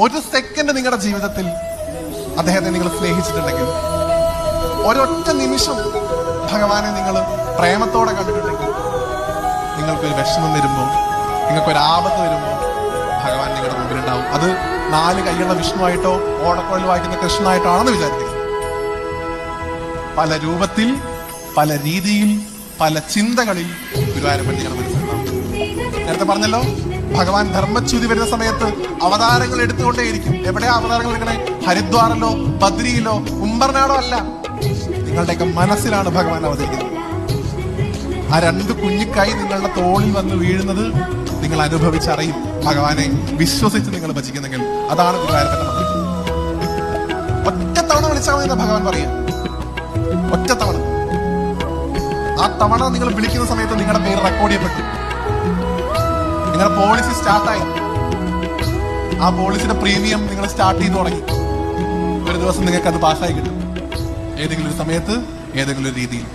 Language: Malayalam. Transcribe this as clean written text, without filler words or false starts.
ഒരു സെക്കൻഡ് നിങ്ങളുടെ ജീവിതത്തിൽ അദ്ദേഹത്തെ നിങ്ങൾ സ്നേഹിച്ചിട്ടുണ്ടെങ്കിൽ, ഒരൊറ്റ നിമിഷം ഭഗവാനെ നിങ്ങൾ പ്രേമത്തോടെ കണ്ടിട്ടുണ്ടെങ്കിൽ, നിങ്ങൾക്കൊരു വിഷമം വരുമ്പോൾ, നിങ്ങൾക്കൊരു ആപത്ത് വരുമ്പോൾ ഭഗവാൻ നിങ്ങളുടെ മുമ്പിലുണ്ടാവും. അത് 4 കൈയുള്ള വിഷ്ണുവായിട്ടോ ഓടക്കുഴൽ വായിക്കുന്ന കൃഷ്ണനായിട്ടോ ആണെന്ന് വിചാരിക്കുക. പല രൂപത്തിൽ, പല രീതിയിൽ, പല ചിന്തകളിൽ ഗുരുവായൂരപ്പൻ നിങ്ങളുടെ മനസ്സിലുണ്ടാവും. നേരത്തെ പറഞ്ഞല്ലോ, ഭഗവാൻ ധർമ്മച്യുതി വരുന്ന സമയത്ത് അവതാരങ്ങൾ എടുത്തുകൊണ്ടേയിരിക്കും. എവിടെയാ അവതാരങ്ങൾ എടുക്കണേ? ഹരിദ്വാറിലോ ബദ്രിയിലോ കുംഭർനാടോ അല്ല, നിങ്ങളുടെയൊക്കെ മനസ്സിലാണ് ഭഗവാൻ അവതരിക്കുന്നത്. ആ 2 കുഞ്ഞിക്കായി നിങ്ങളുടെ തോളിൽ വന്ന് വീഴുന്നത് നിങ്ങൾ അനുഭവിച്ചറിയും. ഭഗവാനെ വിശ്വസിച്ച് നിങ്ങൾ ഭജിക്കുന്നെങ്കിൽ അതാണ് ഗുരുവായൂരപ്പന്റെ മന്ത്രം. ഒറ്റത്തവണ വിളിച്ചാൽ മതി എന്ന് ഭഗവാൻ പറയാം. ഒറ്റത്തവണ. ആ തവണ നിങ്ങൾ വിളിക്കുന്ന സമയത്ത് നിങ്ങളുടെ പേര് റെക്കോർഡ് ചെയ്യപ്പെട്ടു. നിങ്ങളുടെ പോളിസി സ്റ്റാർട്ടായി. ആ പോളിസിയുടെ പ്രീമിയം നിങ്ങൾ സ്റ്റാർട്ട് ചെയ്ത് തുടങ്ങി. ഒരു ദിവസം നിങ്ങൾക്ക് അത് പാസ്സായി കിട്ടും. ഏതെങ്കിലും ഒരു സമയത്ത്, ഏതെങ്കിലും ഒരു രീതിയിൽ.